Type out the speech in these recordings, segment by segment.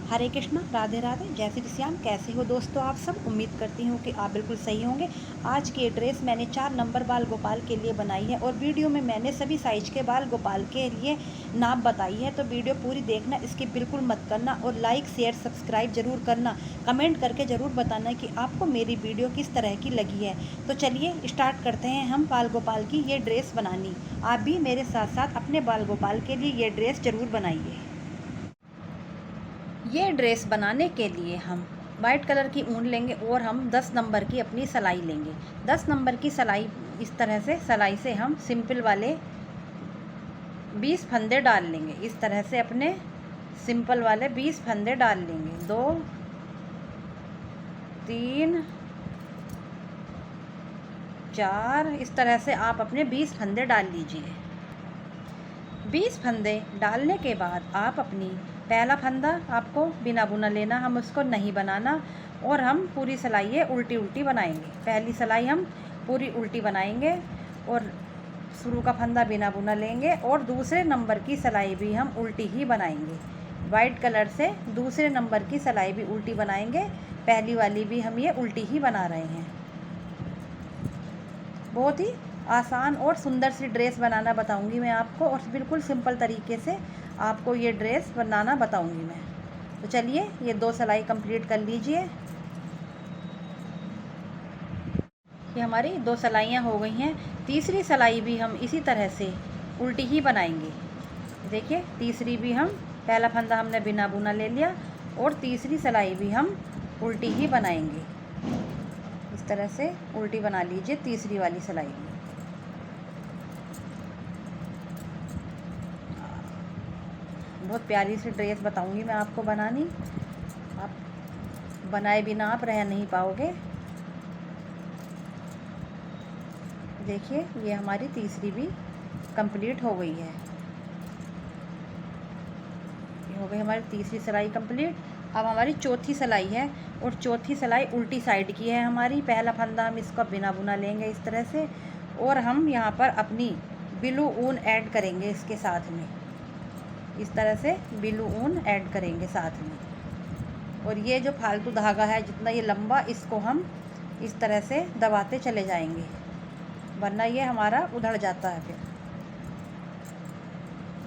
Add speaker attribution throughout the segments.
Speaker 1: हरे कृष्णा, राधे राधे, जय श्री श्याम। कैसे हो दोस्तों आप सब? उम्मीद करती हूँ कि आप बिल्कुल सही होंगे। आज की ये ड्रेस मैंने 4 नंबर बाल गोपाल के लिए बनाई है और वीडियो में मैंने सभी साइज के बाल गोपाल के लिए नाप बताई है। तो वीडियो पूरी देखना, इसकी बिल्कुल मत करना और लाइक शेयर सब्सक्राइब जरूर करना। कमेंट करके ज़रूर बताना कि आपको मेरी वीडियो किस तरह की लगी है। तो चलिए स्टार्ट करते हैं हम बाल गोपाल की ये ड्रेस बनानी। आप भी मेरे साथ साथ अपने बाल गोपाल के लिए ये ड्रेस ज़रूर बनाइए। ये ड्रेस बनाने के लिए हम वाइट कलर की ऊन लेंगे और हम 10 नंबर की अपनी सिलाई लेंगे। 10 नंबर की सिलाई इस तरह से सिलाई से हम सिंपल वाले 20 फंदे डाल लेंगे। इस तरह से अपने सिंपल वाले 20 फंदे डाल लेंगे। 2 3 4 इस तरह से आप अपने 20 फंदे डाल लीजिए। 20 फंदे डालने के बाद आप अपनी पहला फंदा आपको बिना बुना लेना, हम उसको नहीं बनाना और हम पूरी सिलाई ये उल्टी उल्टी बनाएंगे। पहली सिलाई हम पूरी उल्टी बनाएंगे और शुरू का फंदा बिना बुना लेंगे और दूसरे नंबर की सिलाई भी हम उल्टी ही बनाएंगे। वाइट कलर से दूसरे नंबर की सिलाई भी उल्टी बनाएंगे। पहली वाली भी हम ये उल्टी ही बना रहे हैं। बहुत ही आसान और सुंदर सी ड्रेस बनाना बताऊंगी मैं आपको और बिल्कुल सिंपल तरीके से आपको ये ड्रेस बनाना बताऊंगी मैं। तो चलिए ये 2 सिलाई कंप्लीट कर लीजिए। ये हमारी 2 सिलाइयाँ हो गई हैं। तीसरी सिलाई भी हम इसी तरह से उल्टी ही बनाएंगे। देखिए तीसरी भी हम पहला फंदा हमने बिना बुना ले लिया और तीसरी सिलाई भी हम उल्टी ही बनाएंगे। इस तरह से उल्टी बना लीजिए तीसरी वाली सिलाई भी। बहुत प्यारी सी ड्रेस बताऊंगी मैं आपको बनानी, आप बनाए बिना आप रह नहीं पाओगे। देखिए ये हमारी तीसरी भी कंप्लीट हो गई है। ये हो गई हमारी तीसरी सिलाई कंप्लीट। अब हमारी चौथी सिलाई है और चौथी सिलाई उल्टी साइड की है हमारी। पहला फंदा हम इसका बिना बुना लेंगे इस तरह से और हम यहाँ पर अपनी ब्लू ऊन ऐड करेंगे इसके साथ में। इस तरह से ब्लू ऊन ऐड करेंगे साथ में और ये जो फालतू धागा है जितना ये लंबा, इसको हम इस तरह से दबाते चले जाएंगे वरना ये हमारा उधड़ जाता है। फिर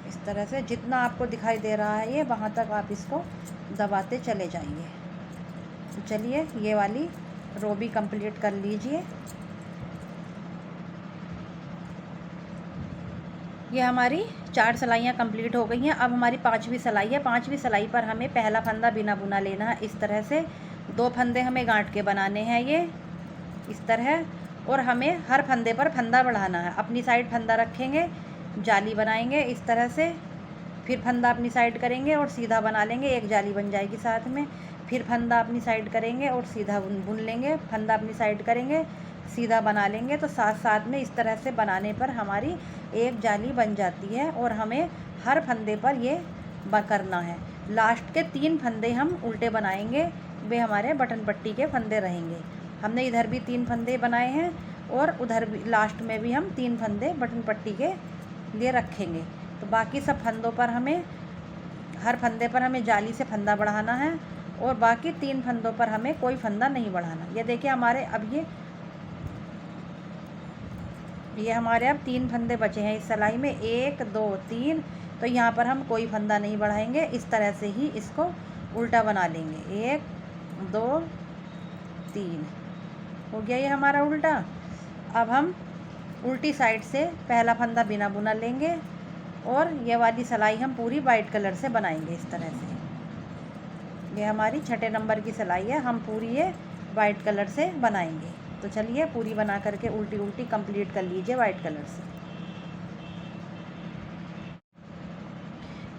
Speaker 1: इस तरह से जितना आपको दिखाई दे रहा है ये वहाँ तक आप इसको दबाते चले जाइए। तो चलिए ये वाली रो भी कंप्लीट कर लीजिए। ये हमारी 4 सिलाइयाँ कंप्लीट हो गई हैं। अब हमारी 5वीं सिलाई है। 5वीं सिलाई पर हमें पहला फंदा बिना बुना लेना है इस तरह से। 2 फंदे हमें गांठ के बनाने हैं ये इस तरह और हमें हर फंदे पर फंदा बढ़ाना है। अपनी साइड फंदा रखेंगे, जाली बनाएंगे इस तरह से, फिर फंदा अपनी साइड करेंगे और सीधा बना लेंगे, एक जाली बन जाएगी साथ में। फिर फंदा अपनी साइड करेंगे और सीधा बुन लेंगे, फंदा अपनी साइड करेंगे, सीधा बना लेंगे। तो साथ साथ में इस तरह से बनाने पर हमारी एक जाली बन जाती है और हमें हर फंदे पर ये करना है। लास्ट के 3 फंदे हम उल्टे बनाएंगे, वे हमारे बटन पट्टी के फंदे रहेंगे। हमने इधर भी 3 फंदे बनाए हैं और उधर भी लास्ट में भी हम 3 फंदे बटन पट्टी के लिए रखेंगे। तो बाकी सब फंदों पर हमें हर फंदे पर हमें जाली से फंदा बढ़ाना है और बाकी 3 फंदों पर हमें कोई फंदा नहीं बढ़ाना। ये देखिए हमारे अब ये हमारे अब 3 फंदे बचे हैं इस सिलाई में, 1 2 3। तो यहाँ पर हम कोई फंदा नहीं बढ़ाएंगे, इस तरह से ही इसको उल्टा बना लेंगे। 1 2 3 हो गया ये हमारा उल्टा। अब हम उल्टी साइड से पहला फंदा बिना बुना लेंगे और ये वाली सिलाई हम पूरी वाइट कलर से बनाएंगे इस तरह से। ये हमारी 6ठे नंबर की सिलाई है, हम पूरी ये वाइट कलर से बनाएंगे। तो चलिए पूरी बना करके उल्टी उल्टी कंप्लीट कर लीजिए वाइट कलर से।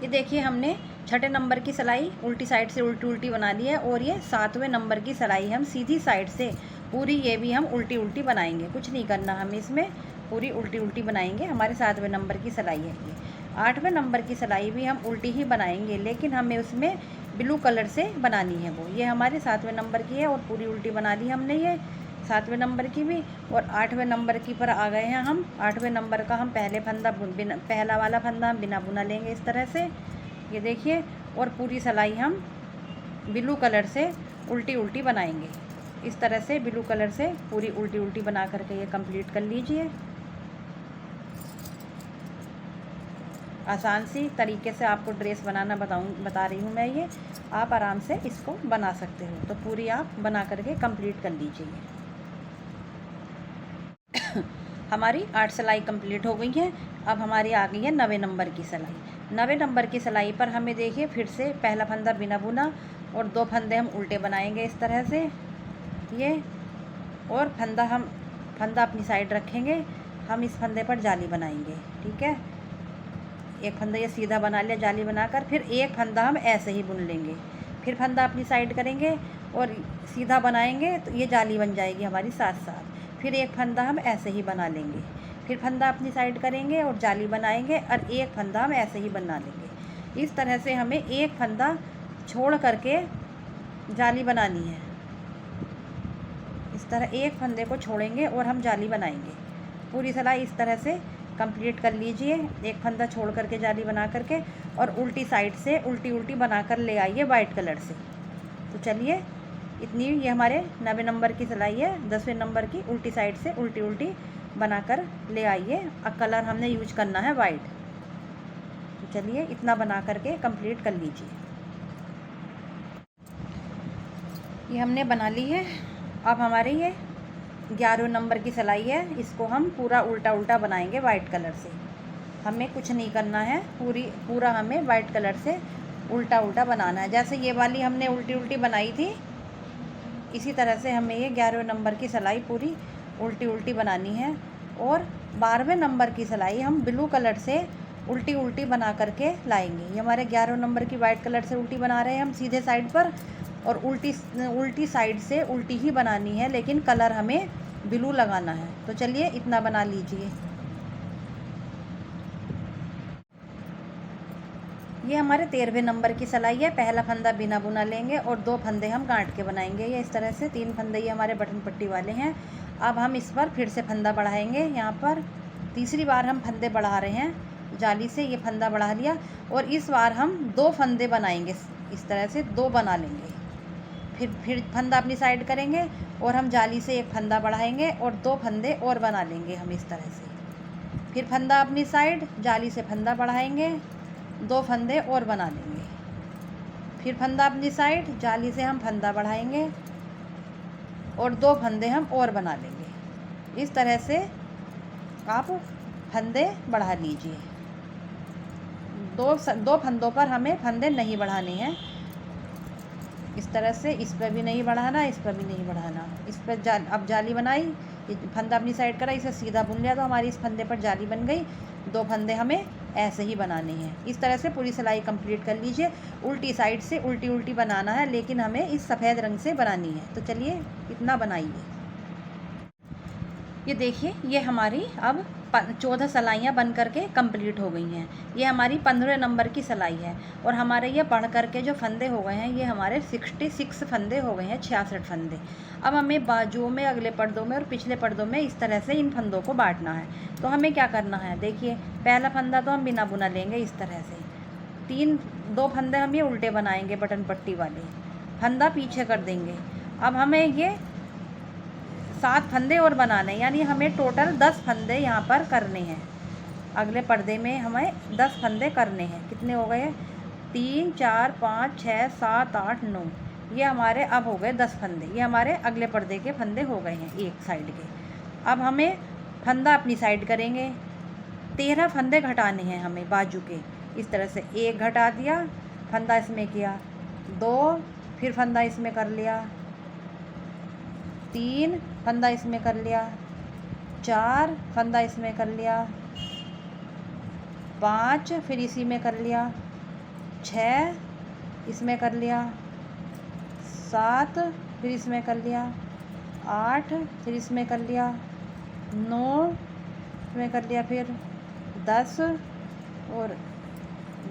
Speaker 1: ये देखिए हमने 6ठे नंबर की सिलाई उल्टी साइड से उल्टी उल्टी बना ली है और ये 7वें नंबर की सिलाई हम सीधी साइड से पूरी ये भी हम उल्टी उल्टी बनाएंगे। कुछ नहीं करना, हम इसमें पूरी उल्टी उल्टी बनाएंगे। हमारे 7वें नंबर की सिलाई है ये। 8वें नंबर की सिलाई भी हम उल्टी ही बनाएंगे लेकिन हमें उसमें ब्लू कलर से बनानी है वो। ये हमारे 7वें नंबर की है और पूरी उल्टी बना ली हमने ये 7वें नंबर की भी। और 8वें नंबर की पर आ गए हैं हम। 8वें नंबर का हम पहला वाला फंदा हम बिना बुना लेंगे इस तरह से, ये देखिए। और पूरी सिलाई हम ब्लू कलर से उल्टी उल्टी बनाएंगे। इस तरह से ब्लू कलर से पूरी उल्टी उल्टी बना करके ये कंप्लीट कर लीजिए। आसान सी तरीके से आपको ड्रेस बनाना बता रही हूँ मैं, ये आप आराम से इसको बना सकते हो। तो पूरी आप बना करके कंप्लीट कर लीजिए। हमारी 8 सिलाई कंप्लीट हो गई है। अब हमारी आ गई है 9वें नंबर की सिलाई। 9वें नंबर की सिलाई पर हमें देखिए फिर से पहला फंदा बिना बुना और 2 फंदे हम उल्टे बनाएंगे इस तरह से ये, और फंदा अपनी साइड रखेंगे। हम इस फंदे पर जाली बनाएंगे, ठीक है। एक फंदा ये सीधा बना लिया जाली बनाकर, फिर एक फंदा हम ऐसे ही बुन लेंगे, फिर फंदा अपनी साइड करेंगे और सीधा बनाएंगे तो ये जाली बन जाएगी हमारी साथ साथ। फिर एक फंदा हम ऐसे ही बना लेंगे, फिर फंदा अपनी साइड करेंगे और जाली बनाएंगे और एक फंदा हम ऐसे ही बना लेंगे। इस तरह से हमें एक फंदा छोड़ करके जाली बनानी है। इस तरह एक फंदे को छोड़ेंगे और हम जाली बनाएंगे। पूरी सिलाई इस तरह से कंप्लीट कर लीजिए, एक फंदा छोड़ करके जाली बना करके, और उल्टी साइड से उल्टी उल्टी बनाकर ले आइए वाइट कलर से। तो चलिए इतनी ये हमारे 9वें नंबर की सिलाई है। 10वें नंबर की उल्टी साइड से उल्टी उल्टी बनाकर ले आइए। अब कलर हमने यूज करना है वाइट। तो चलिए इतना बना करके कंप्लीट कर लीजिए। ये हमने बना ली है। अब हमारे ये 11वें नंबर की सिलाई है, इसको हम पूरा उल्टा उल्टा बनाएंगे वाइट कलर से। हमें कुछ नहीं करना है, पूरा हमें वाइट कलर से उल्टा उल्टा बनाना है। जैसे ये वाली हमने उल्टी उल्टी बनाई थी, इसी तरह से हमें ये 11वें नंबर की सिलाई पूरी उल्टी उल्टी बनानी है। और 12वें नंबर की सिलाई हम ब्लू कलर से उल्टी उल्टी बना करके लाएंगे। ये हमारे 11वें नंबर की वाइट कलर से उल्टी बना रहे हैं हम सीधे साइड पर, और उल्टी साइड से उल्टी ही बनानी है, लेकिन कलर हमें ब्लू लगाना है। तो चलिए इतना बना लीजिए। ये हमारे 13वें नंबर की सिलाई है। पहला फंदा बिना बुना लेंगे और 2 फंदे हम गांठ के बनाएंगे। ये इस तरह से 3 फंदे ये हमारे बटन पट्टी वाले हैं। अब हम इस पर फिर से फंदा बढ़ाएंगे। यहाँ पर तीसरी बार हम फंदे बढ़ा रहे हैं जाली से। ये फंदा बढ़ा लिया और इस बार हम 2 फंदे बनाएंगे। इस तरह से 2 बना लेंगे, फिर फंदा अपनी साइड करेंगे और हम जाली से एक फंदा बढ़ाएंगे और 2 फंदे और बना लेंगे हम इस तरह से। फिर फंदा अपनी साइड, जाली से फंदा बढ़ाएंगे, 2 फंदे और बना लेंगे। फिर फंदा अपनी साइड, जाली से हम फंदा बढ़ाएंगे और 2 फंदे हम और बना लेंगे। इस तरह से आप फंदे बढ़ा लीजिए। 2 फंदों पर हमें फंदे नहीं बढ़ाने हैं। इस तरह से इस पर भी नहीं बढ़ाना, इस पर भी नहीं बढ़ाना। इस पर अब जाली बनाई, फंदा अपनी साइड करा, इसे सीधा बुन लिया तो हमारी इस फंदे पर जाली बन गई। 2 फंदे हमें ऐसे ही बनाने हैं। इस तरह से पूरी सिलाई कंप्लीट कर लीजिए। उल्टी साइड से उल्टी उल्टी बनाना है, लेकिन हमें इस सफ़ेद रंग से बनानी है। तो चलिए इतना बनाइए। ये देखिए ये हमारी अब 14 सिलाइयाँ बन करके कंप्लीट हो गई हैं। ये हमारी 15वें नंबर की सिलाई है और हमारे ये बढ़ करके जो फंदे हो गए हैं ये हमारे 66 फंदे हो गए हैं, 66 फंदे। अब हमें बाजुओं में, अगले पर्दों में और पिछले पर्दों में इस तरह से इन फंदों को बांटना है। तो हमें क्या करना है, देखिए पहला फंदा तो हम बिना बुना लेंगे इस तरह से। 2 फंदे हम ये उल्टे बनाएंगे बटन पट्टी वाले, फंदा पीछे कर देंगे। अब हमें ये 7 फंदे और बनाने, यानी हमें टोटल 10 फंदे यहाँ पर करने हैं। अगले पर्दे में हमें 10 फंदे करने हैं। कितने हो गए, 3 4 5 6 7 8 9। ये हमारे अब हो गए 10 फंदे। ये हमारे अगले पर्दे के फंदे हो गए हैं एक साइड के। अब हमें फंदा अपनी साइड करेंगे। 13 फंदे घटाने हैं हमें बाजू के। इस तरह से 1 घटा दिया, फंदा इसमें किया, 2, फिर फंदा इसमें कर लिया, 3 फंदा इसमें कर लिया, 4 फंदा इसमें कर लिया, 5 फिर इसी में कर लिया, 6 इसमें कर लिया, 7 फिर इसमें कर लिया, 8 फिर इसमें कर लिया, 9 इसमें कर लिया, फिर 10 और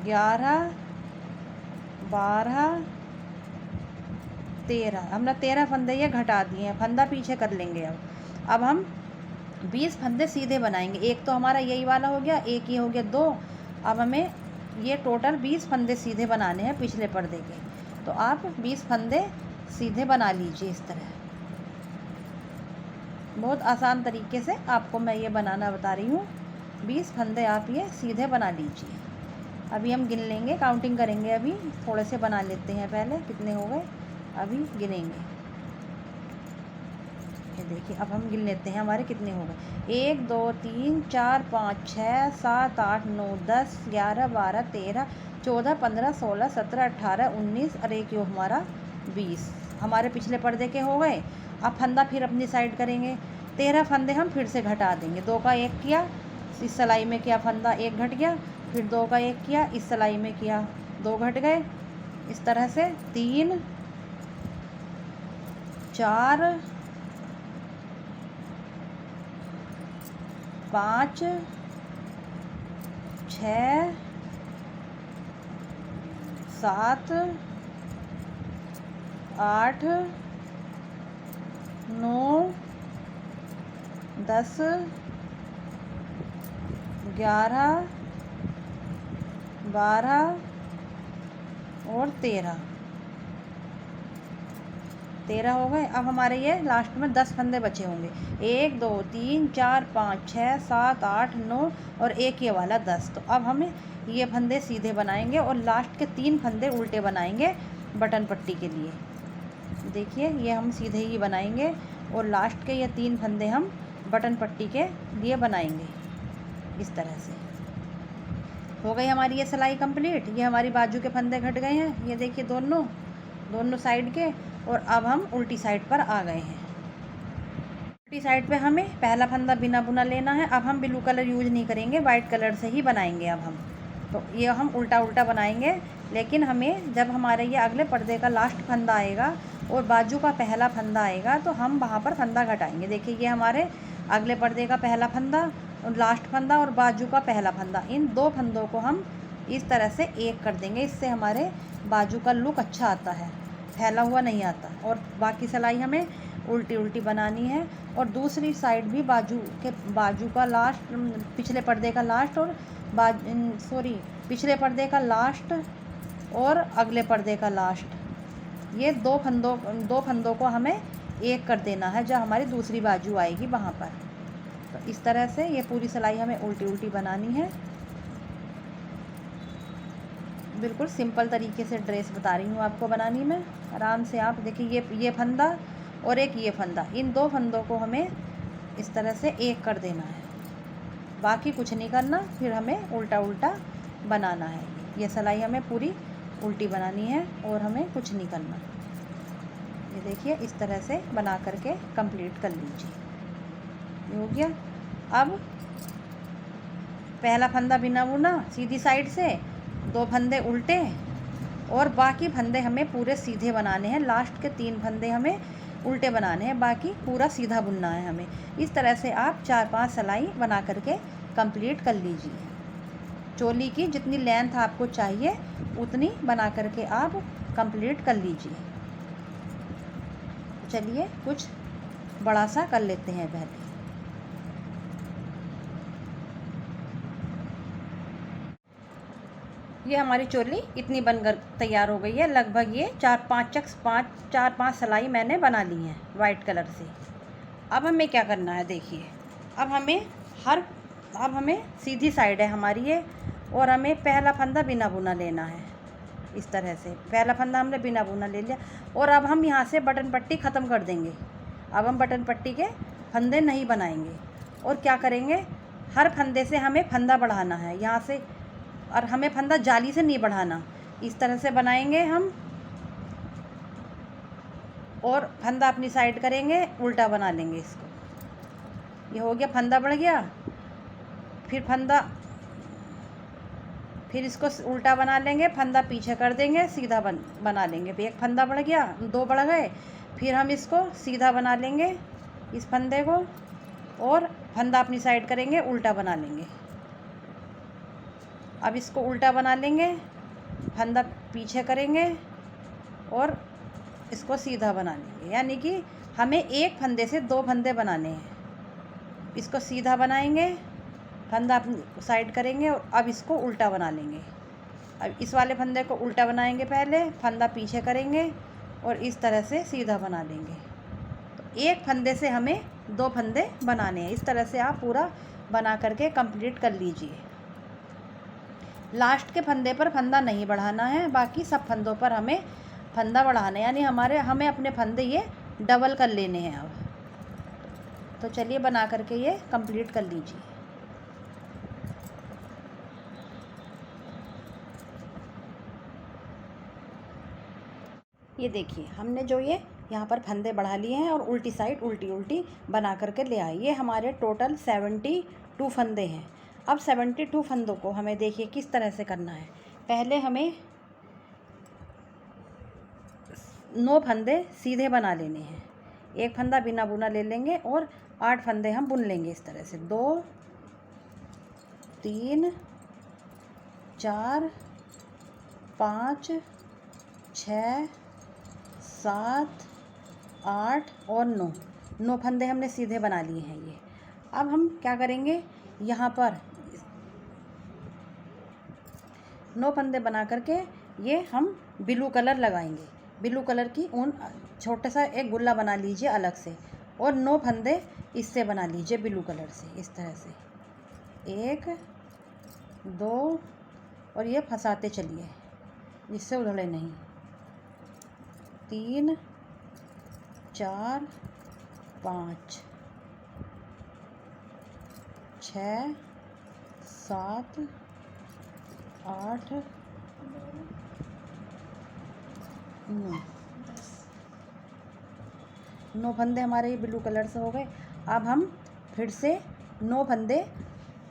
Speaker 1: 11 12 13। हमने 13 फंदे ये घटा दिए हैं, फंदा पीछे कर लेंगे। अब हम 20 फंदे सीधे बनाएंगे। एक तो हमारा यही वाला हो गया, एक ये हो गया 2। अब हमें ये टोटल 20 फंदे सीधे बनाने हैं पिछले पर्दे के। तो आप 20 फंदे सीधे बना लीजिए इस तरह। बहुत आसान तरीके से आपको मैं ये बनाना बता रही हूँ। 20 फंदे आप ये सीधे बना लीजिए। अभी हम गिन लेंगे, काउंटिंग करेंगे। अभी थोड़े से बना लेते हैं पहले, कितने हो गए अभी गिनेंगे। ये देखिए अब हम गिन लेते हैं हमारे कितने हो गए। 1 2 3 4 5 6 7 8 9 10 11 12 13 14 15 16 17 18 19 और एक यो हमारा 20 हमारे पिछले पर्दे के हो गए। अब फंदा फिर अपनी साइड करेंगे। 13 फंदे हम फिर से घटा देंगे। 2 का 1 किया, इस सिलाई में किया फंदा 1 घट गया, फिर 2 का 1 किया, इस सिलाई में किया 2 घट गए। इस तरह से 3 4 5 6 7 8 9 10 11 12 और 13 हो गए। अब हमारे ये लास्ट में 10 फंदे बचे होंगे। 1 2 3 4 5 6 7 8 9 और एक ये वाला 10। तो अब हमें ये फंदे सीधे बनाएंगे और लास्ट के 3 फंदे उल्टे बनाएंगे बटन पट्टी के लिए। देखिए ये हम सीधे ही बनाएंगे और लास्ट के ये 3 फंदे हम बटन पट्टी के लिए बनाएंगे। इस तरह से हो गई हमारी ये सिलाई कंप्लीट। ये हमारी बाजू के फंदे घट गए हैं, ये देखिए दोनों साइड के। और अब हम उल्टी साइड पर आ गए हैं। उल्टी साइड पे हमें पहला फंदा बिना बुना लेना है। अब हम ब्लू कलर यूज नहीं करेंगे, वाइट कलर से ही बनाएंगे अब हम। तो ये हम उल्टा बनाएंगे, लेकिन हमें जब हमारे ये अगले पर्दे का लास्ट फंदा आएगा और बाजू का पहला फंदा आएगा तो हम वहाँ पर फंदा घटाएंगे। देखिए ये हमारे अगले पर्दे का पहला फंदा और लास्ट फंदा और बाजू का पहला फंदा, इन 2 फंदों को हम इस तरह से एक कर देंगे। इससे हमारे बाजू का लुक अच्छा आता है, फैला हुआ नहीं आता। और बाकी सिलाई हमें उल्टी बनानी है। और दूसरी साइड भी बाजू का लास्ट, पिछले पर्दे का लास्ट और पिछले पर्दे का लास्ट और अगले पर्दे का लास्ट, ये 2 फंदों को हमें एक कर देना है जब हमारी दूसरी बाजू आएगी वहाँ पर। तो इस तरह से ये पूरी सिलाई हमें उल्टी बनानी है। बिल्कुल सिंपल तरीके से ड्रेस बता रही हूँ आपको बनानी में। आराम से आप देखिए ये फंदा और एक ये फंदा, इन 2 फंदों को हमें इस तरह से एक कर देना है। बाकी कुछ नहीं करना, फिर हमें उल्टा बनाना है। ये सिलाई हमें पूरी उल्टी बनानी है और हमें कुछ नहीं करना। ये देखिए इस तरह से बना करके कंप्लीट कर लीजिए। ये हो गया। अब पहला फंदा बिना बुना सीधी साइड से, 2 फंदे उल्टे और बाकी फंदे हमें पूरे सीधे बनाने हैं। लास्ट के 3 फंदे हमें उल्टे बनाने हैं, बाकी पूरा सीधा बुनना है हमें। इस तरह से आप 4-5 सिलाई बना करके कंप्लीट कर लीजिए। चोली की जितनी लेंथ आपको चाहिए उतनी बना करके आप कंप्लीट कर लीजिए। चलिए कुछ बड़ा सा कर लेते हैं पहले। ये हमारी चोली इतनी बनकर तैयार हो गई है। लगभग ये 4-5 सिलाई मैंने बना ली हैं वाइट कलर से। अब हमें क्या करना है, देखिए अब हमें सीधी साइड है हमारी ये, और हमें पहला फंदा बिना बुना लेना है। इस तरह से पहला फंदा हमने बिना बुना ले लिया और अब हम यहाँ से बटन पट्टी ख़त्म कर देंगे। अब हम बटन पट्टी के फंदे नहीं बनाएंगे। और क्या करेंगे, हर फंदे से हमें फंदा बढ़ाना है यहाँ से, और हमें फंदा जाली से नहीं बढ़ाना। इस तरह से बनाएंगे हम और फंदा अपनी साइड करेंगे, उल्टा बना लेंगे इसको। ये हो गया, फंदा बढ़ गया। फिर इसको उल्टा बना लेंगे, फंदा पीछे कर देंगे, सीधा बना लेंगे। एक फंदा बढ़ गया, 2 बढ़ गए। फिर हम इसको सीधा बना लेंगे इस फंदे को, और फंदा अपनी साइड करेंगे, उल्टा बना लेंगे। अब इसको उल्टा बना लेंगे, फंदा पीछे करेंगे और इसको सीधा बना लेंगे। यानी कि हमें एक फंदे से 2 फंदे बनाने हैं। इसको सीधा बनाएंगे, फंदा अपनी साइड करेंगे और अब इसको उल्टा बना लेंगे। अब इस वाले फंदे को उल्टा बनाएंगे, पहले फंदा पीछे करेंगे और इस तरह से सीधा बना लेंगे। तो एक फंदे से हमें 2 फंदे बनाने हैं। इस तरह से आप पूरा बना करके कंप्लीट कर लीजिए। लास्ट के फंदे पर फंदा नहीं बढ़ाना है, बाकी सब फंदों पर हमें फंदा बढ़ाना है, यानी हमें अपने फंदे ये डबल कर लेने हैं। अब तो चलिए बना करके ये कंप्लीट कर लीजिए। ये देखिए, हमने जो ये यहाँ पर फंदे बढ़ा लिए हैं और उल्टी साइड उल्टी उल्टी बना करके ले आए। ये हमारे टोटल 72 फंदे हैं। अब 72 फंदों को हमें देखिए किस तरह से करना है। पहले हमें 9 फंदे सीधे बना लेने हैं। एक फंदा बिना बुना ले लेंगे और 8 फंदे हम बुन लेंगे इस तरह से। 2 3 4 5 6 7 8 और 9 फंदे हमने सीधे बना लिए हैं ये। अब हम क्या करेंगे, यहाँ पर 9 फंदे बना करके ये हम ब्लू कलर लगाएंगे। ब्लू कलर की ऊन छोटा सा एक गुल्ला बना लीजिए अलग से और 9 फंदे इससे बना लीजिए ब्लू कलर से, इस तरह से 1 2 और ये फंसाते चलिए जिससे उधड़े नहीं। 3 4 5 6 7 8 9 फंदे हमारे ये ब्लू कलर से हो गए। अब हम फिर से 9 फंदे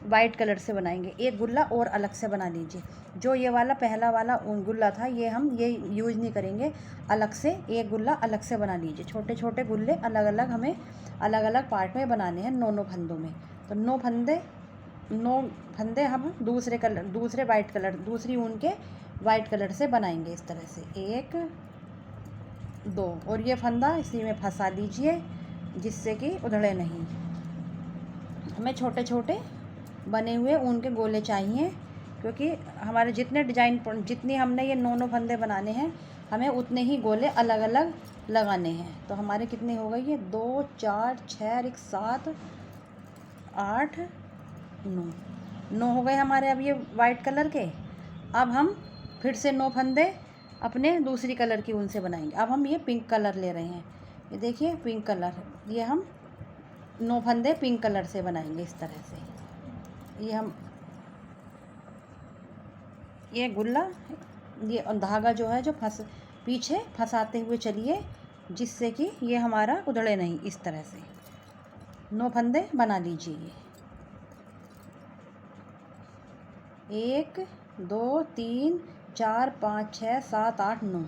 Speaker 1: वाइट कलर से बनाएंगे। एक गुल्ला और अलग से बना लीजिए। जो ये वाला पहला वाला गुल्ला था ये हम ये यूज़ नहीं करेंगे, अलग से एक गुल्ला अलग से बना लीजिए। छोटे छोटे गुल्ले अलग अलग हमें अलग अलग पार्ट में बनाने हैं 9 फंदों में। तो 9 फंदे हम दूसरे वाइट कलर दूसरी ऊन के वाइट कलर से बनाएंगे इस तरह से। 1 2 और ये फंदा इसी में फंसा लीजिए जिससे कि उधड़े नहीं। हमें छोटे छोटे बने हुए ऊन के गोले चाहिए, क्योंकि हमारे जितनी हमने ये 9 फंदे बनाने हैं हमें उतने ही गोले अलग अलग लगाने हैं। तो हमारे कितने हो गए, ये 2 4 6 और 1 7 8 9 हो गए हमारे अब ये वाइट कलर के। अब हम फिर से 9 फंदे अपने दूसरी कलर की ऊन से बनाएंगे। अब हम ये पिंक कलर ले रहे हैं, ये देखिए पिंक कलर, ये हम 9 फंदे पिंक कलर से बनाएंगे इस तरह से। ये गुल्ला ये धागा जो है जो पीछे फंसाते हुए चलिए जिससे कि ये हमारा उधड़े नहीं। इस तरह से 9 फंदे बना लीजिए। 1 2 3 4 5 6 7 8 9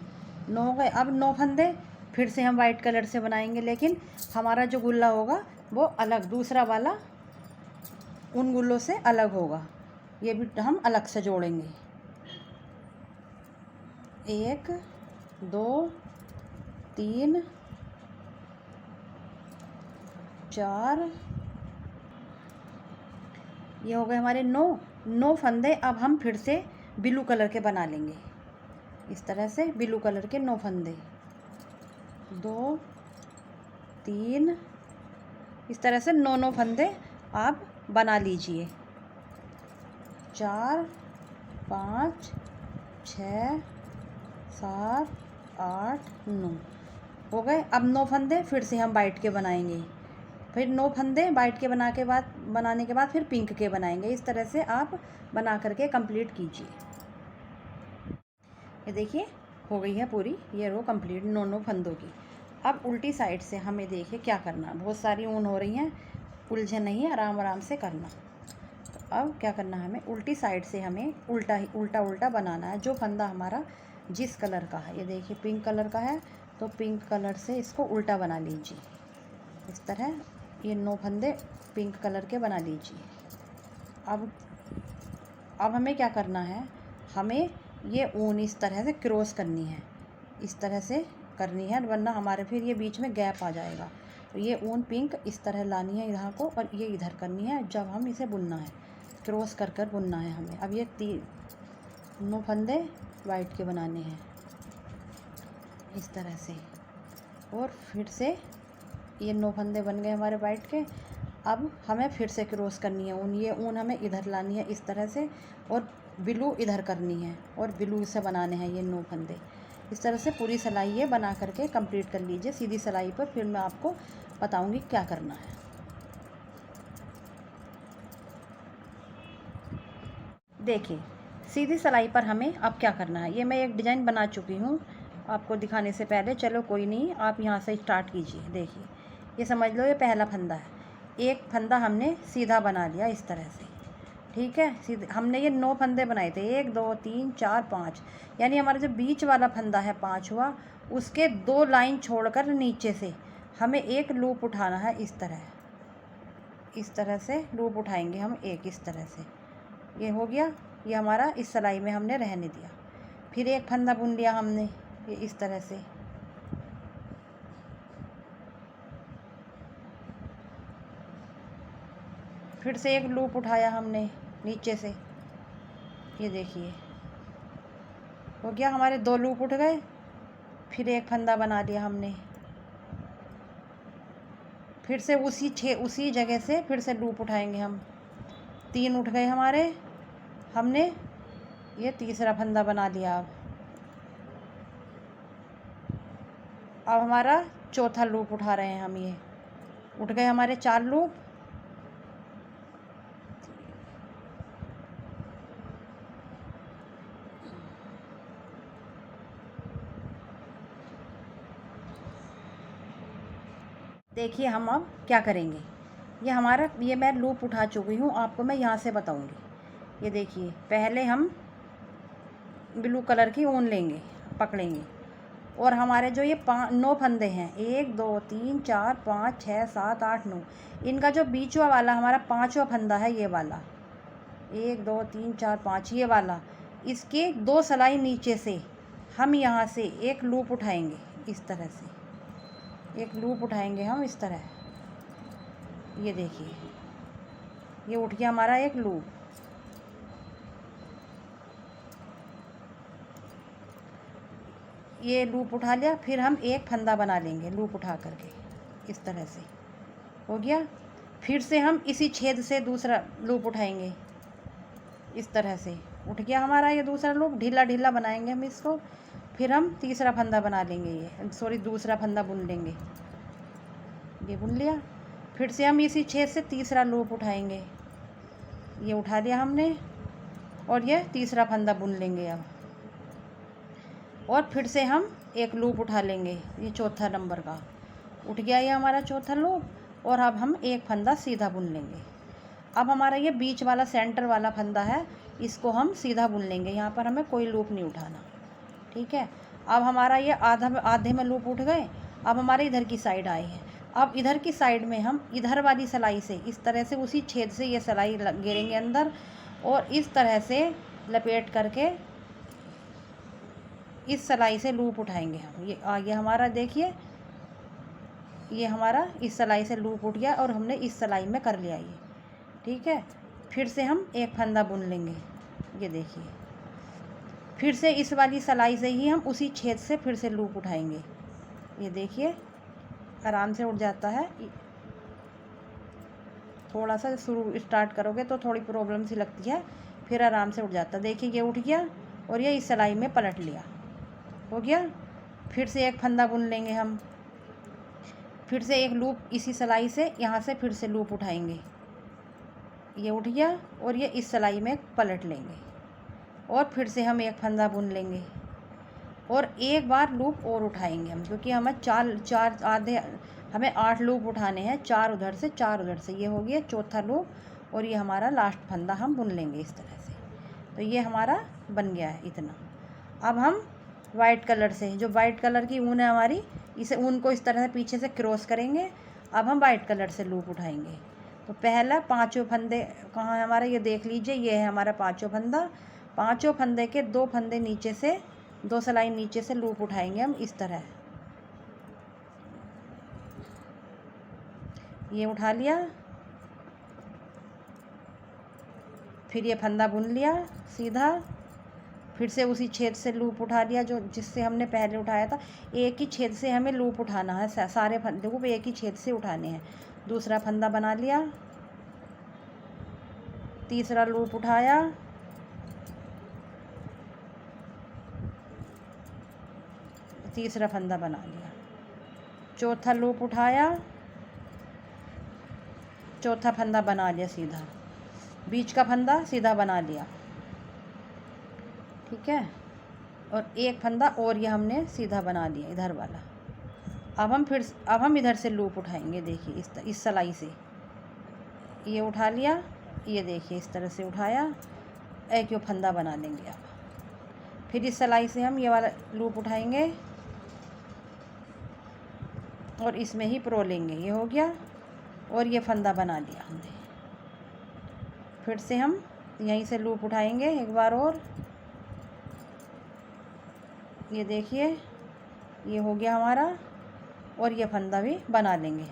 Speaker 1: हो गए। अब 9 फंदे फिर से हम वाइट कलर से बनाएंगे, लेकिन हमारा जो गुल्ला होगा वो अलग, दूसरा वाला उन गुल्लों से अलग होगा। ये भी हम अलग से जोड़ेंगे। 1 2 3 4 ये हो गए हमारे 9 फंदे। अब हम फिर से ब्लू कलर के बना लेंगे इस तरह से। ब्लू कलर के 9 फंदे 2 3 इस तरह से 9 फंदे आप बना लीजिए। 4 5 6 7 8 9 हो गए। अब 9 फंदे फिर से हम वाइट के बनाएंगे, फिर 9 फंदे वाइट के बनाने के बाद फिर पिंक के बनाएंगे। इस तरह से आप बना करके कंप्लीट कीजिए। ये देखिए हो गई है पूरी ये रो कंप्लीट 9 फंदों की। अब उल्टी साइड से हमें देखिए क्या करना, बहुत सारी ऊन हो रही हैं, उलझे नहीं है, आराम आराम से करना। तो अब क्या करना है, हमें उल्टी साइड से हमें उल्टा बनाना है। जो फंदा हमारा जिस कलर का है, ये देखिए पिंक कलर का है तो पिंक कलर से इसको उल्टा बना लीजिए इस तरह। ये 9 फंदे पिंक कलर के बना लीजिए। अब हमें क्या करना है, हमें ये ऊन इस तरह से क्रॉस करनी है, इस तरह से करनी है, वरना हमारे फिर ये बीच में गैप आ जाएगा। तो ये ऊन पिंक इस तरह लानी है यहाँ को और ये इधर करनी है। जब हम इसे बुनना है क्रॉस कर बुनना है हमें। अब ये 9 फंदे वाइट के बनाने हैं इस तरह से। और फिर से ये 9 फंदे बन गए हमारे वाइट के। अब हमें फिर से क्रॉस करनी है ऊन, ये ऊन हमें इधर लानी है इस तरह से, और ब्लू इधर करनी है, और ब्लू से बनाने हैं ये 9 फंदे। इस तरह से पूरी सिलाई ये बना करके कंप्लीट कर लीजिए सीधी सिलाई पर, फिर मैं आपको बताऊंगी क्या करना है। देखिए सीधी सिलाई पर हमें अब क्या करना है, ये मैं एक डिज़ाइन बना चुकी हूँ आपको दिखाने से पहले। चलो कोई नहीं, आप यहाँ से स्टार्ट कीजिए। देखिए ये समझ लो ये पहला फंदा है, एक फंदा हमने सीधा बना लिया इस तरह से, ठीक है। सीधे हमने ये 9 फंदे बनाए थे, 1 2 3 4 5, यानी हमारा जो बीच वाला फंदा है 5 हुआ, उसके 2 लाइन छोड़कर नीचे से हमें एक लूप उठाना है इस तरह से लूप उठाएंगे हम एक इस तरह से। ये हो गया, ये हमारा इस सिलाई में हमने रहने दिया। फिर एक फंदा बुन लिया हमने ये इस तरह से, फिर से एक लूप उठाया हमने नीचे से, ये देखिए हो गया, हमारे 2 लूप उठ गए। फिर एक फंदा बना लिया हमने, फिर से उसी जगह से फिर से लूप उठाएंगे हम, 3 उठ गए हमारे, हमने ये तीसरा फंदा बना लिया। अब हमारा चौथा लूप उठा रहे हैं हम, ये उठ गए हमारे 4 लूप। देखिए हम अब क्या करेंगे, ये मैं लूप उठा चुकी हूँ, आपको मैं यहाँ से बताऊँगी। ये देखिए पहले हम ब्लू कलर की ऊन लेंगे, पकड़ेंगे, और हमारे जो ये 9 फंदे हैं 1 2 3 4 5 6 7 8 9, इनका जो बीचवा वाला हमारा 5वां फंदा है ये वाला, 1 2 3 4 5 ये वाला, इसके 2 सिलाई नीचे से हम यहाँ से एक लूप उठाएंगे इस तरह से, एक लूप उठाएंगे हम इस तरह। ये देखिए ये उठ गया हमारा एक लूप। ये लूप उठा लिया, फिर हम एक फंदा बना लेंगे लूप उठा करके इस तरह से, हो गया। फिर से हम इसी छेद से दूसरा लूप उठाएंगे इस तरह से, उठ गया हमारा ये दूसरा लूप, ढीला ढीला बनाएंगे हम इसको। फिर हम तीसरा फंदा बना लेंगे, दूसरा फंदा बुन लेंगे, ये बुन लिया। फिर से हम इसी छेद से तीसरा लूप उठाएंगे, ये उठा लिया हमने, और ये तीसरा फंदा बुन लेंगे अब। और फिर से हम एक लूप उठा लेंगे, ये चौथा नंबर का उठ गया ये हमारा चौथा लूप, और अब हम एक फंदा सीधा बुन लेंगे। अब हमारा ये बीच वाला सेंटर वाला फंदा है, इसको हम सीधा बुन लेंगे, यहाँ पर हमें कोई लूप नहीं उठाना, ठीक है। अब हमारा ये आधे में लूप उठ गए। अब हमारे इधर की साइड आए हैं, अब इधर की साइड में हम इधर वाली सिलाई से इस तरह से उसी छेद से ये सिलाई घेरेंगे अंदर, और इस तरह से लपेट करके इस सिलाई से लूप उठाएंगे हम। ये आगे हमारा देखिए, ये हमारा इस सिलाई से लूप उठ गया और हमने इस सिलाई में कर लिया ये, ठीक है। फिर से हम एक फंदा बुन लेंगे, ये देखिए। फिर से इस वाली सिलाई से ही हम उसी छेद से फिर से लूप उठाएंगे, ये देखिए आराम से उठ जाता है। थोड़ा सा शुरू स्टार्ट करोगे तो थोड़ी प्रॉब्लम सी लगती है, फिर आराम से उठ जाता है। देखिए ये उठ गया और ये इस सिलाई में पलट लिया, हो गया। फिर से एक फंदा बुन लेंगे हम, फिर से एक लूप इसी सिलाई से यहाँ से फिर से लूप उठाएंगे, ये उठ गया, और ये इस सिलाई में पलट लेंगे, और फिर से हम एक फंदा बुन लेंगे, और एक बार लूप और उठाएंगे हम, क्योंकि हमें हमें 8 लूप उठाने हैं, 4 उधर से 4 उधर से। ये हो गया चौथा लूप, और ये हमारा लास्ट फंदा हम बुन लेंगे इस तरह से। तो ये हमारा बन गया है इतना। अब हम वाइट कलर से, जो वाइट कलर की ऊन है हमारी, इसे ऊन को इस तरह से पीछे से क्रॉस करेंगे। अब हम वाइट कलर से लूप उठाएंगे। तो पहला 5 फंदे कहाँ है हमारा, ये देख लीजिए, ये है हमारा 5वां फंदा। 5 फंदे के 2 फंदे नीचे से, 2 सिलाई नीचे से लूप उठाएंगे हम इस तरह, ये उठा लिया। फिर ये फंदा बुन लिया सीधा, फिर से उसी छेद से लूप उठा लिया जो जिससे हमने पहले उठाया था। एक ही छेद से हमें लूप उठाना है, सारे फंदे को एक ही छेद से उठाने हैं। दूसरा फंदा बना लिया, तीसरा लूप उठाया, तीसरा फंदा बना लिया, चौथा लूप उठाया, चौथा फंदा बना लिया, सीधा बीच का फंदा सीधा बना लिया, ठीक है। और एक फंदा और ये हमने सीधा बना लिया इधर वाला। अब हम इधर से लूप उठाएंगे। देखिए इस सिलाई से ये उठा लिया, ये देखिए इस तरह से उठाया, एक ये फंदा बना लेंगे। अब फिर इस सिलाई से हम ये वाला लूप उठाएंगे और इसमें ही प्रो लेंगे। ये हो गया और ये फंदा बना लिया हमने। फिर से हम यहीं से लूप उठाएंगे एक बार और। ये देखिए ये हो गया हमारा, और ये फंदा भी बना लेंगे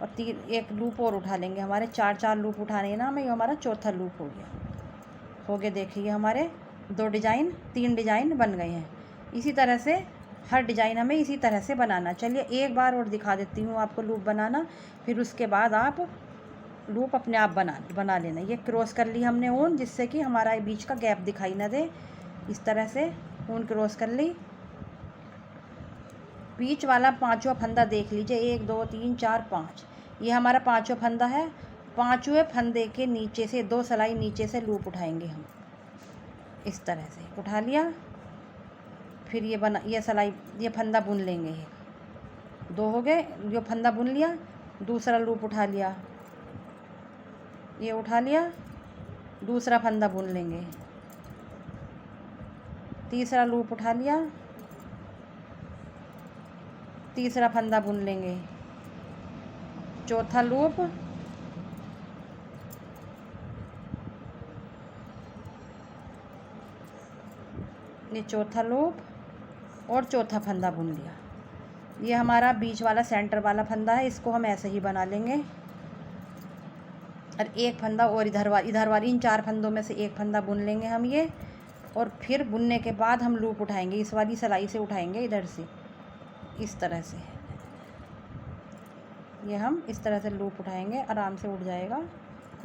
Speaker 1: और एक लूप और उठा लेंगे। हमारे चार लूप उठाने हैं ना हमें, ये हमारा चौथा लूप हो गया। देखिए हमारे 3 डिजाइन बन गए हैं। इसी तरह से हर डिजाइन हमें इसी तरह से बनाना। चलिए एक बार और दिखा देती हूँ आपको लूप बनाना, फिर उसके बाद आप लूप अपने आप बना लेना। ये क्रॉस कर ली हमने ऊन, जिससे कि हमारा बीच का गैप दिखाई ना दे। इस तरह से ऊन क्रॉस कर ली। बीच वाला 5वां फंदा देख लीजिए, 1 2 3 4 5, ये हमारा 5वां फंदा है। 5वें फंदे के नीचे से 2 सिलाई नीचे से लूप उठाएंगे हम। इस तरह से उठा लिया, फिर ये सिलाई ये फंदा बुन लेंगे। ये 2 हो गए, ये फंदा बुन लिया। दूसरा लूप उठा लिया, ये उठा लिया, दूसरा फंदा बुन लेंगे। तीसरा लूप उठा लिया, तीसरा फंदा बुन लेंगे। चौथा लूप, ये चौथा लूप और चौथा फंदा बुन लिया। ये हमारा बीच वाला सेंटर वाला फंदा है, इसको हम ऐसे ही बना लेंगे। और एक फंदा और इधर वाली इन 4 फंदों में से एक फंदा बुन लेंगे हम ये। और फिर बुनने के बाद हम लूप उठाएंगे, इस वाली सिलाई से उठाएंगे इधर से, इस तरह से। ये हम इस तरह से लूप उठाएंगे, आराम से उठ जाएगा।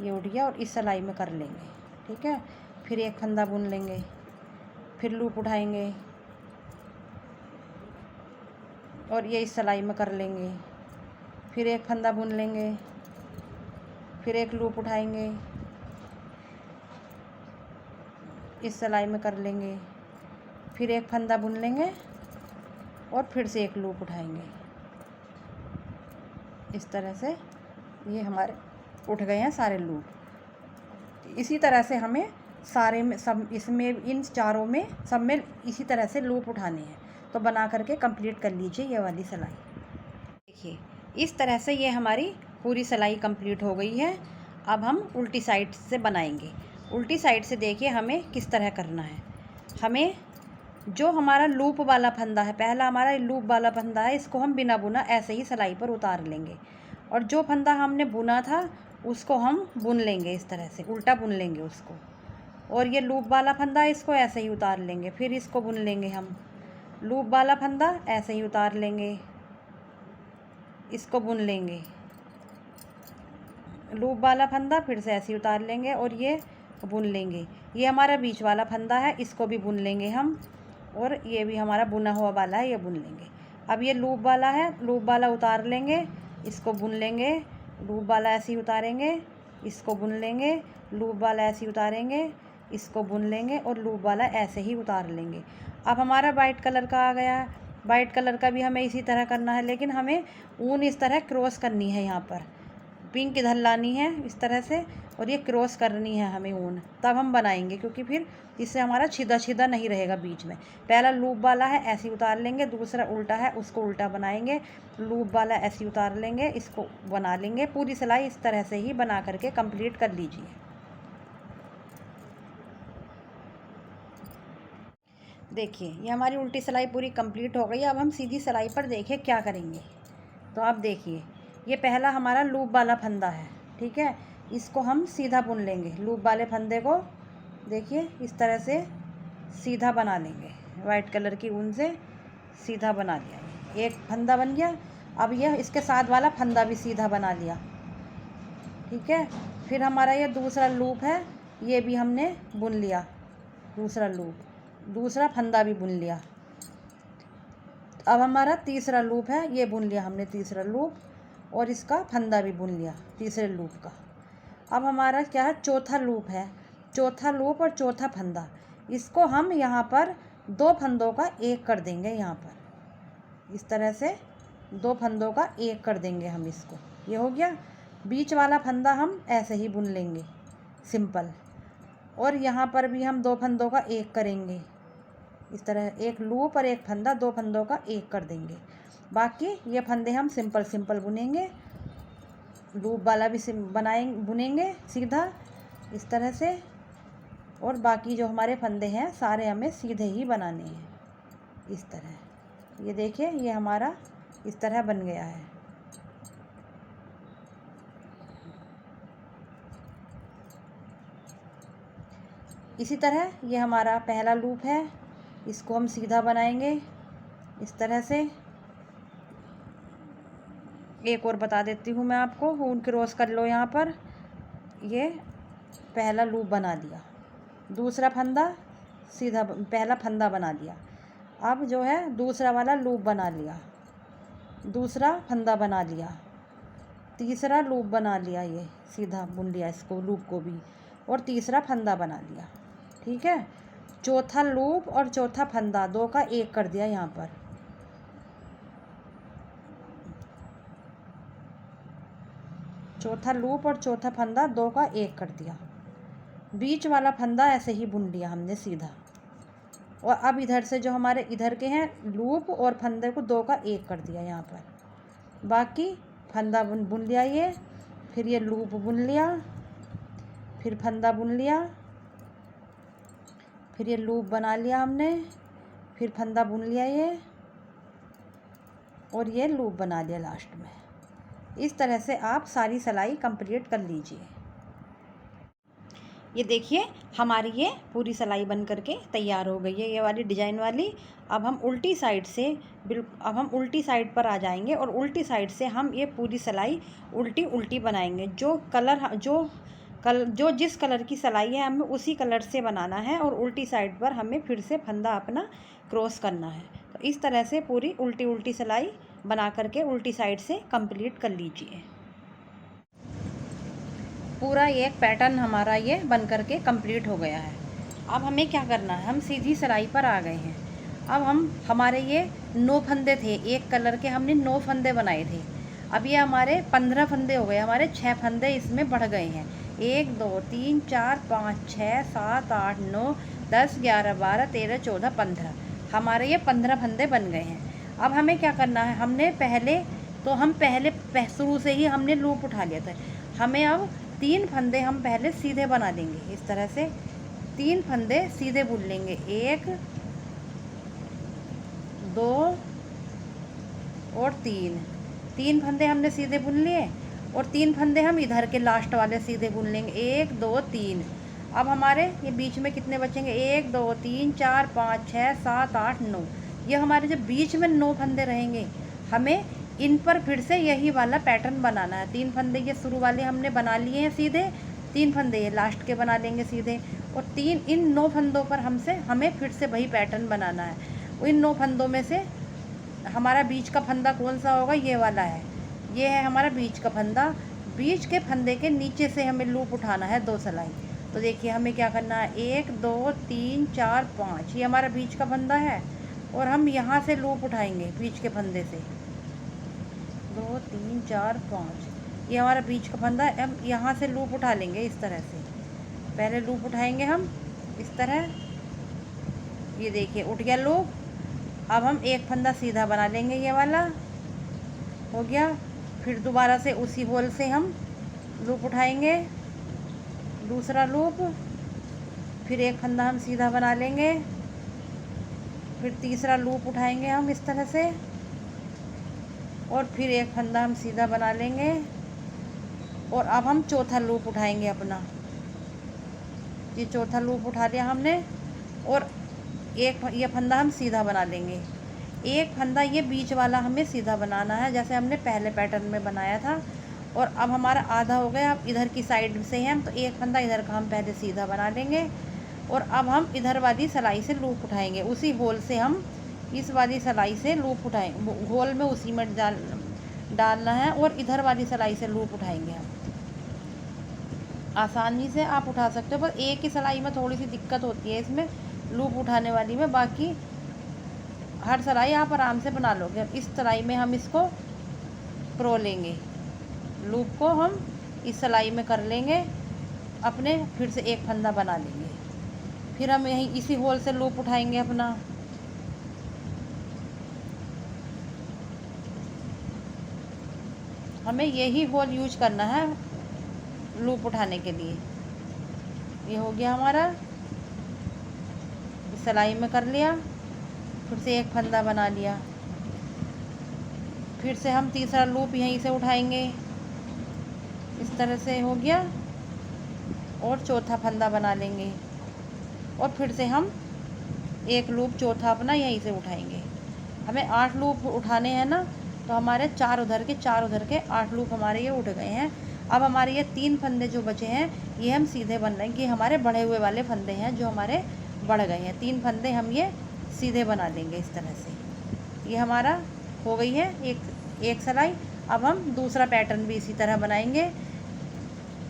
Speaker 1: ये उठ गया और इस सिलाई में कर लेंगे, ठीक है। फिर एक फंदा बुन लेंगे, फिर लूप उठाएंगे और ये इस सिलाई में कर लेंगे। फिर एक फंदा बुन लेंगे, फिर एक लूप उठाएंगे, इस सिलाई में कर लेंगे। फिर एक फंदा बुन लेंगे और फिर से एक लूप उठाएंगे। इस तरह से ये हमारे उठ गए हैं सारे लूप। इसी तरह से हमें सारे में सब इसमें इन चारों में सब में इसी तरह से लूप उठाने हैं। तो बना करके कंप्लीट कर लीजिए ये वाली सिलाई। देखिए इस तरह से ये हमारी पूरी सिलाई कंप्लीट हो गई है। अब हम उल्टी साइड से बनाएंगे। उल्टी साइड से देखिए हमें किस तरह करना है। हमें जो हमारा लूप वाला फंदा है, पहला हमारा लूप वाला फंदा है, इसको हम बिना बुना ऐसे ही सिलाई पर उतार लेंगे। और जो फंदा हमने बुना था उसको हम बुन लेंगे, इस तरह से उल्टा बुन लेंगे उसको। और ये लूप वाला फंदा इसको ऐसे ही उतार लेंगे, फिर इसको बुन लेंगे हम। लूप वाला फंदा ऐसे ही उतार लेंगे, इसको बुन लेंगे। लूप वाला फंदा फिर से ऐसे ही उतार लेंगे और ये बुन लेंगे। ये हमारा बीच वाला फंदा है, इसको भी बुन लेंगे हम। और ये भी हमारा बुना हुआ वाला है, ये बुन लेंगे। अब ये लूप वाला है, लूप वाला उतार लेंगे, इसको बुन लेंगे। लूप वाला ऐसे ही उतारेंगे, इसको बुन लेंगे। लूप वाला ऐसे ही उतारेंगे, इसको बुन लेंगे और लूप वाला ऐसे ही उतार लेंगे। अब हमारा वाइट कलर का आ गया है। वाइट कलर का भी हमें इसी तरह करना है, लेकिन हमें ऊन इस तरह क्रॉस करनी है। यहाँ पर पिंक इधर लानी है इस तरह से, और ये क्रॉस करनी है हमें ऊन, तब हम बनाएंगे। क्योंकि फिर इससे हमारा छिदा नहीं रहेगा बीच में। पहला लूप वाला है ऐसे ही उतार लेंगे, दूसरा उल्टा है उसको उल्टा बनाएंगे। लूप वाला ऐसे ही उतार लेंगे, इसको बना लेंगे। पूरी सिलाई इस तरह से ही बना करके कंप्लीट कर लीजिए। देखिए ये हमारी उल्टी सिलाई पूरी कंप्लीट हो गई है। अब हम सीधी सिलाई पर देखिए क्या करेंगे। तो आप देखिए ये पहला हमारा लूप वाला फंदा है, ठीक है। इसको हम सीधा बुन लेंगे। लूप वाले फंदे को देखिए इस तरह से सीधा बना लेंगे। वाइट कलर की ऊन से सीधा बना लिया, एक फंदा बन गया। अब यह इसके साथ वाला फंदा भी सीधा बना लिया, ठीक है। फिर हमारा ये दूसरा लूप है, ये भी हमने बुन लिया, दूसरा लूप, दूसरा फंदा भी बुन लिया। अब हमारा तीसरा लूप है, ये बुन लिया हमने तीसरा लूप, और इसका फंदा भी बुन लिया तीसरे लूप का। अब हमारा क्या है, चौथा लूप है, चौथा लूप और चौथा फंदा, इसको हम यहाँ पर 2 फंदों का एक कर देंगे। यहाँ पर इस तरह से 2 फंदों का एक कर देंगे हम इसको, ये हो गया। बीच वाला फंदा हम ऐसे ही बुन लेंगे सिंपल, और यहाँ पर भी हम 2 फंदों का एक करेंगे इस तरह, एक लूप और एक फंदा, 2 फंदों का एक कर देंगे। बाकी ये फंदे हम सिंपल सिंपल बुनेंगे, लूप वाला भी बुनेंगे सीधा इस तरह से, और बाकी जो हमारे फंदे हैं सारे हमें सीधे ही बनाने हैं इस तरह। ये देखिए, ये हमारा इस तरह बन गया है। इसी तरह ये हमारा पहला लूप है, इसको हम सीधा बनाएंगे इस तरह से। एक और बता देती हूँ मैं आपको, ऊन क्रॉस कर लो यहाँ पर। ये पहला लूप बना दिया, दूसरा फंदा सीधा, पहला फंदा बना दिया। अब जो है दूसरा वाला लूप बना लिया, दूसरा फंदा बना लिया, तीसरा लूप बना लिया, ये सीधा बुन लिया इसको, लूप को भी, और तीसरा फंदा बना लिया, ठीक है। चौथा लूप और चौथा फंदा 2 का एक कर दिया यहाँ पर, चौथा लूप और चौथा फंदा 2 का एक कर दिया। बीच वाला फंदा ऐसे ही बुन लिया हमने सीधा, और अब इधर से जो हमारे इधर के हैं लूप और फंदे को 2 का एक कर दिया यहाँ पर। बाकी फंदा बुन लिया ये, फिर ये लूप बुन लिया, फिर फंदा बुन लिया, फिर ये लूप बना लिया हमने, फिर फंदा बुन लिया ये, और ये लूप बना लिया लास्ट में। इस तरह से आप सारी सिलाई कंप्लीट कर लीजिए। ये देखिए, हमारी ये पूरी सिलाई बन करके तैयार हो गई है, ये वाली डिजाइन वाली। अब हम उल्टी साइड से अब हम उल्टी साइड पर आ जाएंगे, और उल्टी साइड से हम ये पूरी सिलाई उल्टी उल्टी बनाएंगे। जो जिस कलर की सिलाई है हमें उसी कलर से बनाना है, और उल्टी साइड पर हमें फिर से फंदा अपना क्रॉस करना है। तो इस तरह से पूरी उल्टी उल्टी सिलाई बना करके उल्टी साइड से कंप्लीट कर लीजिए। पूरा एक पैटर्न हमारा ये बन करके कंप्लीट हो गया है। अब हमें क्या करना है, हम सीधी सिलाई पर आ गए हैं। अब हमारे ये 9 फंदे थे, एक कलर के हमने 9 फंदे बनाए थे। अब ये हमारे 15 फंदे हो गए, हमारे 6 फंदे इसमें बढ़ गए हैं। 1 2 3 4 5 6 7 8 9 10 11 12 13 14 15, हमारे ये 15 फंदे बन गए हैं। अब हमें क्या करना है, हमने पहले शुरू से ही हमने लूप उठा लिया था। हमें अब 3 फंदे हम पहले सीधे बना देंगे इस तरह से, 3 फंदे सीधे बुन लेंगे, 1 2 और 3 फंदे हमने सीधे बुन लिए, और 3 फंदे हम इधर के लास्ट वाले सीधे बुन लेंगे, 1 2 3। अब हमारे ये बीच में कितने बचेंगे, 1 2 3 4 5 6 7 8 9। ये हमारे जो बीच में 9 फंदे रहेंगे, हमें इन पर फिर से यही वाला पैटर्न बनाना है। 3 फंदे ये शुरू वाले हमने बना लिए हैं सीधे, 3 फंदे ये लास्ट के बना लेंगे सीधे, और इन 9 फंदों पर हमें फिर से वही पैटर्न बनाना है। इन 9 फंदों में से हमारा बीच का फंदा कौन सा होगा, ये वाला है, ये है हमारा बीच का फंदा। बीच के फंदे के नीचे से हमें लूप उठाना है 2 सिलाई। तो देखिए हमें क्या करना है, 1 2 3 4 5, ये हमारा बीच का फंदा है, और हम यहाँ से लूप उठाएंगे बीच के फंदे से, 2 3 4 5, ये हमारा बीच का फंदा है। हम यहाँ से लूप उठा लेंगे इस तरह से, पहले लूप उठाएंगे हम इस तरह, ये देखिए उठ गया लूप। अब हम एक फंदा सीधा बना लेंगे, ये वाला हो गया। फिर दोबारा से उसी होल से हम लूप उठाएंगे, दूसरा लूप, फिर एक फंदा हम सीधा बना लेंगे, फिर तीसरा लूप उठाएंगे हम इस तरह से, और फिर एक फंदा हम सीधा बना लेंगे, और अब हम चौथा लूप उठाएंगे अपना, ये चौथा लूप उठा लिया हमने, और एक ये फंदा हम सीधा बना लेंगे। एक फंदा ये बीच वाला हमें सीधा बनाना है, जैसे हमने पहले पैटर्न में बनाया था। और अब हमारा आधा हो गया, अब इधर की साइड से हैं तो एक फंदा इधर का हम पहले सीधा बना लेंगे। और अब हम इधर वाली सिलाई से लूप उठाएंगे, उसी होल से हम इस वाली सिलाई से लूप उठाएंगे, होल में उसी में डालना है और इधर वाली सिलाई से लूप उठाएंगे हम। आसानी से आप उठा सकते हो, पर एक ही सिलाई में थोड़ी सी दिक्कत होती है इसमें लूप उठाने वाली में, बाकी हर सिलाई आप आराम से बना लोगे। अब इस सिलाई में हम इसको प्रो लेंगे, लूप को हम इस सिलाई में कर लेंगे अपने, फिर से एक फंदा बना लेंगे, फिर हम यहीं इसी होल से लूप उठाएंगे अपना। हमें यही होल यूज करना है लूप उठाने के लिए। ये हो गया हमारा, इस सिलाई में कर लिया, फिर से एक फंदा बना लिया, फिर से हम तीसरा लूप यहीं से उठाएंगे, इस तरह से हो गया, और चौथा फंदा बना लेंगे, और फिर से हम एक लूप चौथा अपना यहीं से उठाएंगे। हमें 8 लूप उठाने हैं ना, तो हमारे 4 उधर के 4 उधर के 8 लूप हमारे ये उठ गए हैं। अब हमारे ये 3 फंदे जो बचे हैं ये हम सीधे बन रहे हैं, कि हमारे बढ़े हुए वाले फंदे हैं जो हमारे बढ़ गए हैं। 3 फंदे हम ये सीधे बना देंगे इस तरह से। ये हमारा हो गई है एक सिलाई। अब हम दूसरा पैटर्न भी इसी तरह बनाएंगे।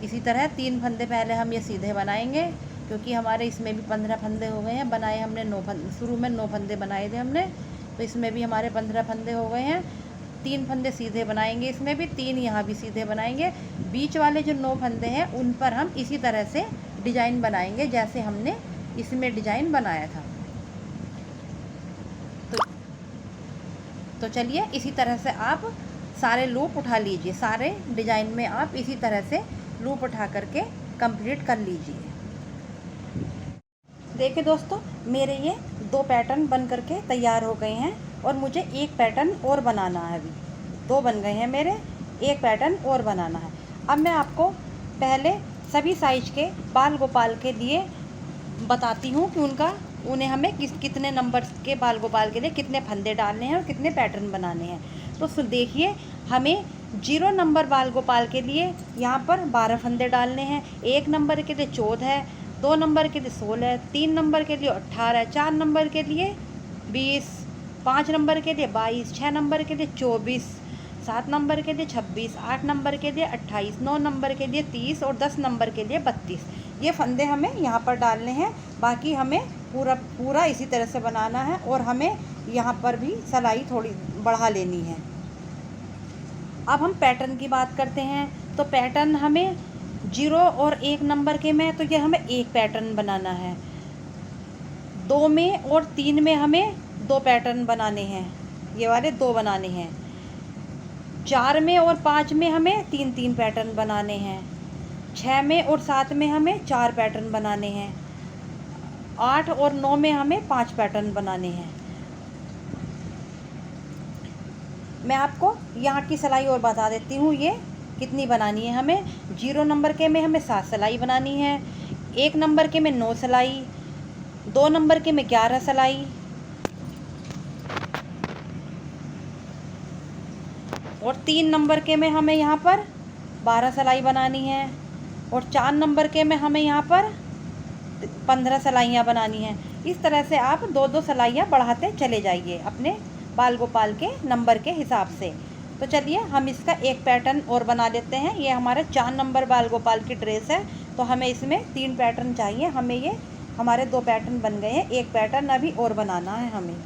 Speaker 1: इसी तरह 3 फंदे पहले हम ये सीधे बनाएंगे, क्योंकि हमारे इसमें भी 15 फंदे हो गए हैं। बनाए हमने 9 फंदे, शुरू में 9 फंदे बनाए थे हमने, तो इसमें भी हमारे 15 फंदे हो गए हैं। 3 फंदे सीधे बनाएंगे, इसमें भी 3 यहाँ भी सीधे बनाएंगे। बीच वाले जो 9 फंदे हैं उन पर हम इसी तरह से डिजाइन बनाएंगे जैसे हमने इसमें डिजाइन बनाया था। तो चलिए इसी तरह से आप सारे लूप उठा लीजिए, सारे डिजाइन में आप इसी तरह से लूप उठा करके कंप्लीट कर लीजिए। देखिए दोस्तों, मेरे ये 2 पैटर्न बन करके तैयार हो गए हैं, और मुझे एक पैटर्न और बनाना है। अभी 2 बन गए हैं मेरे, एक पैटर्न और बनाना है। अब मैं आपको पहले सभी साइज के बाल गोपाल के लिए बताती हूँ कि उन्हें हमें कितने नंबर के बाल गोपाल के लिए कितने फंदे डालने हैं और कितने पैटर्न बनाने हैं। तो देखिए, हमें 0 नंबर बाल गोपाल के लिए यहाँ पर 12 फंदे डालने हैं। 1 नंबर के लिए 14 है, 2 नंबर के लिए 16 है, 3 नंबर के लिए 18 है, 4 नंबर के लिए 20, 5 नंबर के लिए 22, 6 नंबर के लिए 24, 7 नंबर के लिए 26, 8 नंबर के लिए 28, 9 नंबर के लिए 30 और 10 नंबर के लिए 32। ये फंदे हमें यहाँ पर डालने हैं। बाकी हमें पूरा इसी तरह से बनाना है, और हमें यहाँ पर भी सिलाई थोड़ी बढ़ा लेनी है। अब हम पैटर्न की बात करते हैं। तो पैटर्न हमें 0 और 1 नंबर के में, तो ये हमें एक पैटर्न बनाना है। 2 में और 3 में हमें 2 पैटर्न बनाने हैं, ये वाले 2 बनाने हैं। 4 में और 5 में हमें 3-3 पैटर्न बनाने हैं। 6 में और 7 में हमें 4 पैटर्न बनाने हैं। 8 और 9 में हमें 5 पैटर्न बनाने हैं। मैं आपको यहाँ की सिलाई और बता देती हूँ ये कितनी बनानी है हमें। 0 नंबर के में हमें 7 सिलाई बनानी है, 1 नंबर के में 9 सिलाई, 2 नंबर के में 11 सिलाई, और 3 नंबर के में हमें यहाँ पर 12 सिलाई बनानी है, और 4 नंबर के में हमें यहाँ पर 15 सिलाइयाँ बनानी हैं। इस तरह से आप 2-2 सिलाइयाँ बढ़ाते चले जाइए अपने बाल गोपाल के नंबर के हिसाब से। तो चलिए हम इसका एक पैटर्न और बना लेते हैं। ये हमारे 4 नंबर बाल गोपाल की ड्रेस है, तो हमें इसमें 3 पैटर्न चाहिए। हमें ये हमारे 2 पैटर्न बन गए हैं, एक पैटर्न अभी और बनाना है हमें।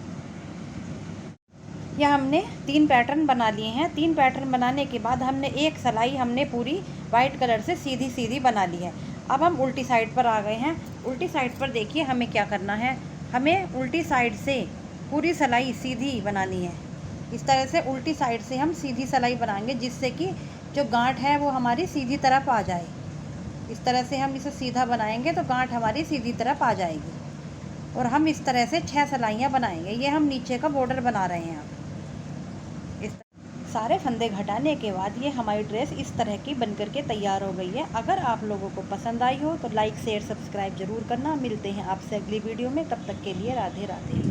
Speaker 1: यह हमने 3 पैटर्न बना लिए हैं। 3 पैटर्न बनाने के बाद हमने एक सिलाई हमने पूरी वाइट कलर से सीधी सीधी बना ली है। अब हम उल्टी साइड पर आ गए हैं। उल्टी साइड पर देखिए हमें क्या करना है। हमें उल्टी साइड से पूरी सिलाई सीधी बनानी है। इस तरह से उल्टी साइड से हम सीधी सिलाई बनाएंगे, जिससे कि जो गांठ है वो हमारी सीधी तरफ आ जाए। इस तरह से हम इसे सीधा बनाएंगे तो गांठ हमारी सीधी तरफ आ जाएगी। और हम इस तरह से 6 सिलाइयाँ बनाएंगे। ये हम नीचे का बॉर्डर बना रहे हैं। सारे फंदे घटाने के बाद ये हमारी ड्रेस इस तरह की बनकर के तैयार हो गई है। अगर आप लोगों को पसंद आई हो तो लाइक शेयर सब्सक्राइब ज़रूर करना। मिलते हैं आपसे अगली वीडियो में, तब तक के लिए राधे राधे।